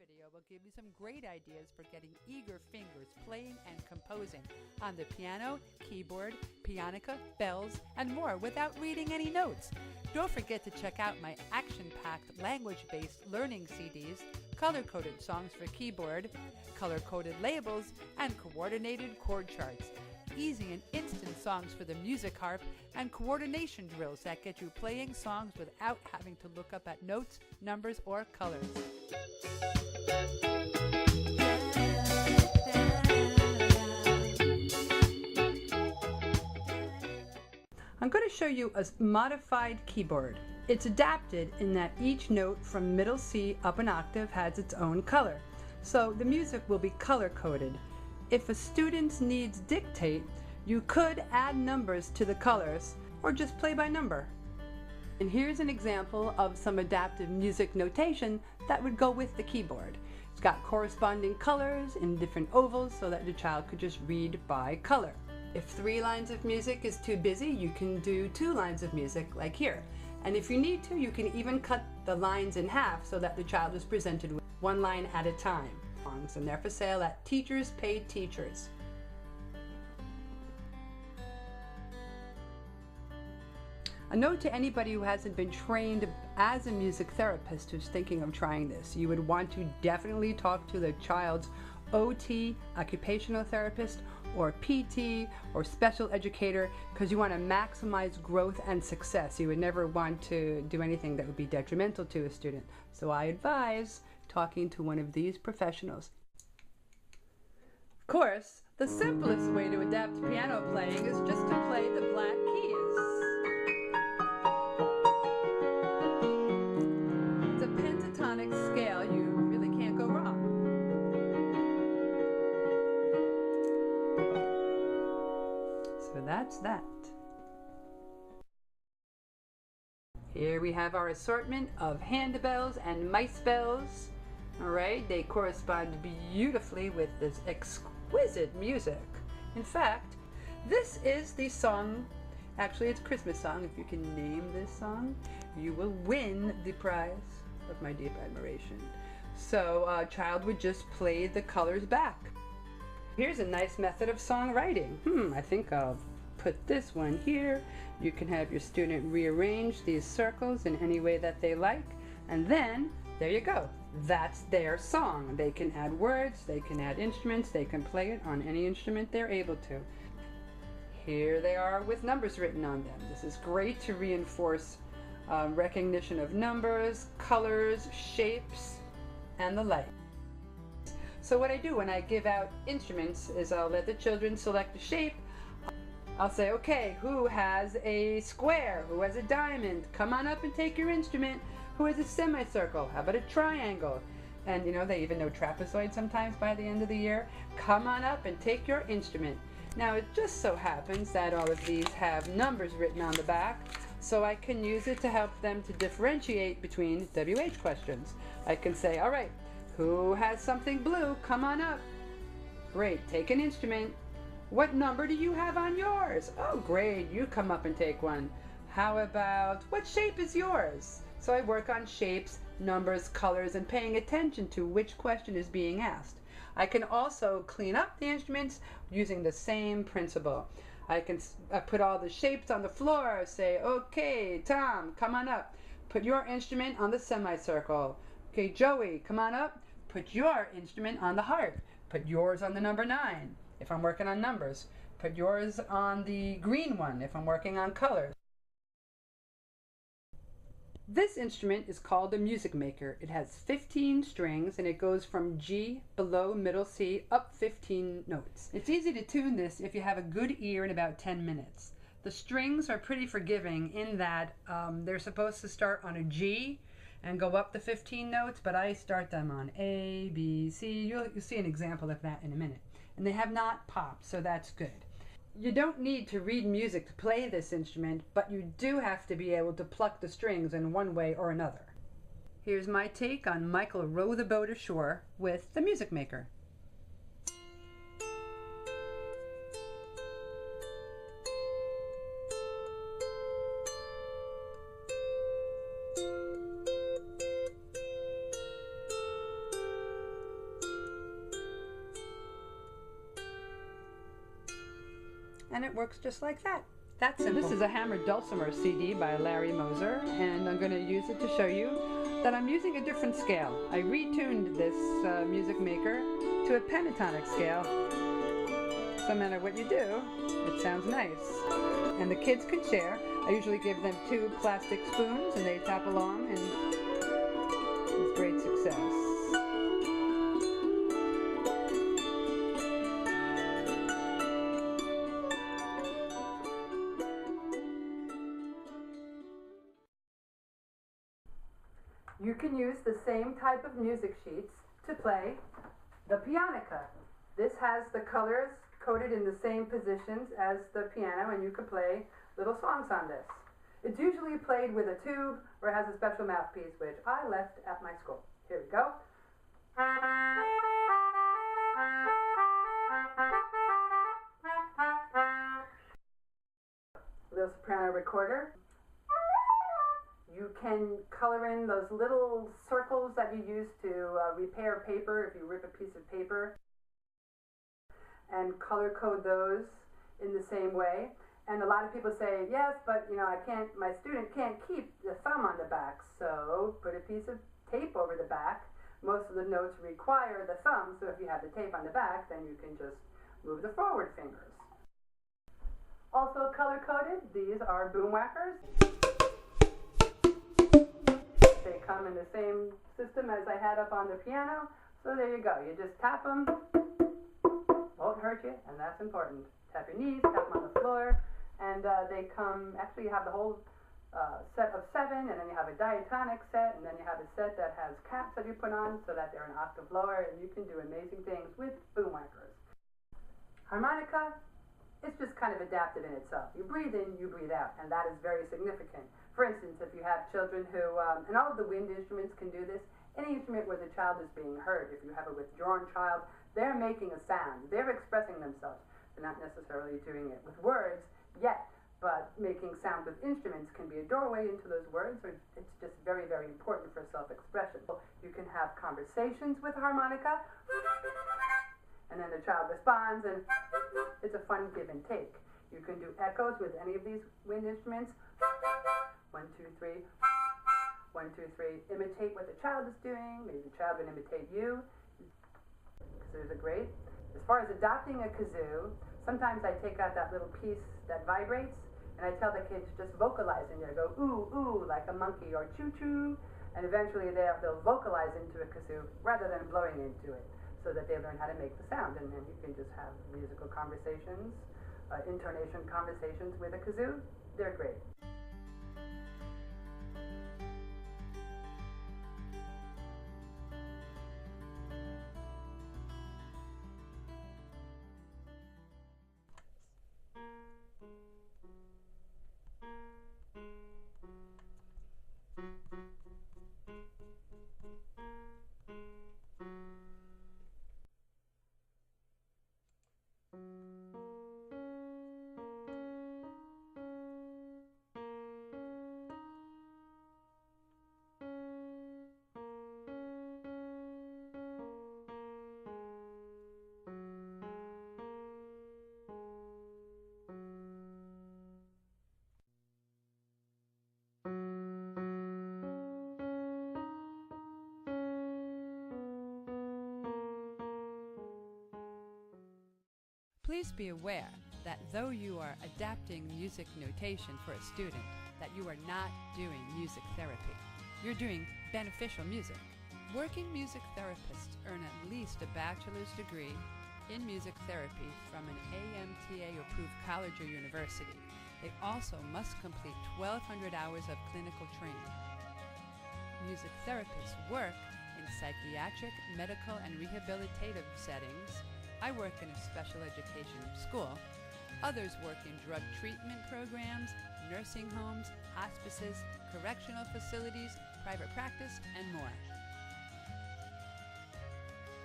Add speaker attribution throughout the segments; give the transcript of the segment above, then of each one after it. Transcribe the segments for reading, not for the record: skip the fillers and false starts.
Speaker 1: video will give you some great ideas for getting eager fingers playing and composing on the piano, keyboard, pianica, bells, and more without reading any notes. Don't forget to check out my action-packed language-based learning CDs, color-coded songs for keyboard, color-coded labels, and coordinated chord charts. Easy and instant songs for the music harp, and coordination drills that get you playing songs without having to look up at notes, numbers, or colors. I'm going to show you a modified keyboard. It's adapted in that each note from middle C up an octave has its own color. So the music will be color-coded. If a student needs dictate, you could add numbers to the colors or just play by number. And here's an example of some adaptive music notation that would go with the keyboard. It's got corresponding colors in different ovals so that the child could just read by color. If 3 lines of music is too busy, you can do 2 lines of music like here. And if you need to, you can even cut the lines in half so that the child is presented with 1 line at a time. And they're for sale at Teachers Pay Teachers. A note to anybody who hasn't been trained as a music therapist who's thinking of trying this. You would want to definitely talk to the child's OT, occupational therapist, or PT, or special educator, because you want to maximize growth and success. You would never want to do anything that would be detrimental to a student. So I advise talking to one of these professionals. Of course, the simplest way to adapt piano playing is just to play the black keys. It's a pentatonic scale. You really can't go wrong. So that's that. Here we have our assortment of handbells and mice bells. All right, they correspond beautifully with this exquisite music. In fact, this is the song, actually it's a Christmas song. If you can name this song, you will win the prize of my deep admiration. So a child would just play the colors back. Here's a nice method of songwriting. I think I'll put this one here. You can have your student rearrange these circles in any way that they like, and then there you go. That's their song. They can add words, they can add instruments, they can play it on any instrument they're able to. Here they are with numbers written on them. This is great to reinforce recognition of numbers, colors, shapes, and the like. So what I do when I give out instruments is I'll let the children select a shape. I'll say, okay, who has a square? Who has a diamond? Come on up and take your instrument. Who has a semicircle? How about a triangle? And you know, they even know trapezoid sometimes by the end of the year. Come on up and take your instrument. Now it just so happens that all of these have numbers written on the back, so I can use it to help them to differentiate between WH questions. I can say, all right, who has something blue? Come on up. Great, take an instrument. What number do you have on yours? Oh, great, you come up and take one. How about, what shape is yours? So I work on shapes, numbers, colors, and paying attention to which question is being asked. I can also clean up the instruments using the same principle. I can put all the shapes on the floor, say, okay, Tom, come on up. Put your instrument on the semicircle. Okay, Joey, come on up. Put your instrument on the heart. Put yours on the number 9, if I'm working on numbers. Put yours on the green one, if I'm working on colors. This instrument is called a music maker. It has 15 strings and it goes from G below middle C up 15 notes. It's easy to tune this if you have a good ear in about 10 minutes. The strings are pretty forgiving in that they're supposed to start on a G and go up the 15 notes, but I start them on A, B, C. You'll see an example of that in a minute. And they have not popped, so that's good. You don't need to read music to play this instrument, but you do have to be able to pluck the strings in one way or another. Here's my take on Michael Row the Boat Ashore with the Music Maker. and it works just like that. That's simple. This is a hammered dulcimer CD by Larry Moser, and I'm going to use it to show you that I'm using a different scale. I retuned this music maker to a pentatonic scale. So no matter what you do, it sounds nice. And the kids can share. I usually give them 2 plastic spoons and they tap along, and with great success. You can use the same type of music sheets to play the pianica. This has the colors coded in the same positions as the piano, and you can play little songs on this. It's usually played with a tube or has a special mouthpiece, which I left at my school. Here we go. Little soprano recorder. You can color in those little circles that you use to repair paper if you rip a piece of paper, and color code those in the same way. And a lot of people say, yes, but my student can't keep the thumb on the back, so put a piece of tape over the back. Most of the notes require the thumb, so if you have the tape on the back, then you can just move the forward fingers. Also color coded, these are boom whackers. They come in the same system as I had up on the piano, so there you go. You just tap them, won't hurt you, and that's important. Tap your knees, tap them on the floor, and they come, actually you have the whole set of 7, and then you have a diatonic set, and then you have a set that has caps that you put on so that they're an octave lower, and you can do amazing things with boom whackers. Harmonica, it's just kind of adapted in itself. You breathe in, you breathe out, and that is very significant. For instance, if you have children who, and all of the wind instruments can do this, any instrument where the child is being heard, if you have a withdrawn child, they're making a sound. They're expressing themselves. They're not necessarily doing it with words yet, but making sound with instruments can be a doorway into those words, or it's just very, very important for self-expression. You can have conversations with harmonica, and then the child responds, and it's a fun give and take. You can do echoes with any of these wind instruments. 1, 2, 3. 1, 2, 3. Imitate what the child is doing. Maybe the child will imitate you. Kazoos are great. As far as adopting a kazoo, sometimes I take out that little piece that vibrates, and I tell the kids just vocalize in there. Go ooh, ooh, like a monkey, or choo, choo. And eventually they'll vocalize into a kazoo rather than blowing into it, so that they learn how to make the sound. And then you can just have musical conversations, intonation conversations with a kazoo. They're great. Please be aware that though you are adapting music notation for a student, that you are not doing music therapy. You're doing beneficial music. Working music therapists earn at least a bachelor's degree in music therapy from an AMTA-approved college or university. They also must complete 1,200 hours of clinical training. Music therapists work in psychiatric, medical, and rehabilitative settings. I work in a special education school. Others work in drug treatment programs, nursing homes, hospices, correctional facilities, private practice, and more.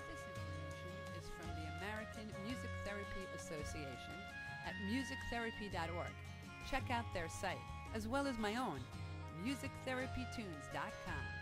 Speaker 1: This information is from the American Music Therapy Association at musictherapy.org. Check out their site, as well as my own, musictherapytunes.com.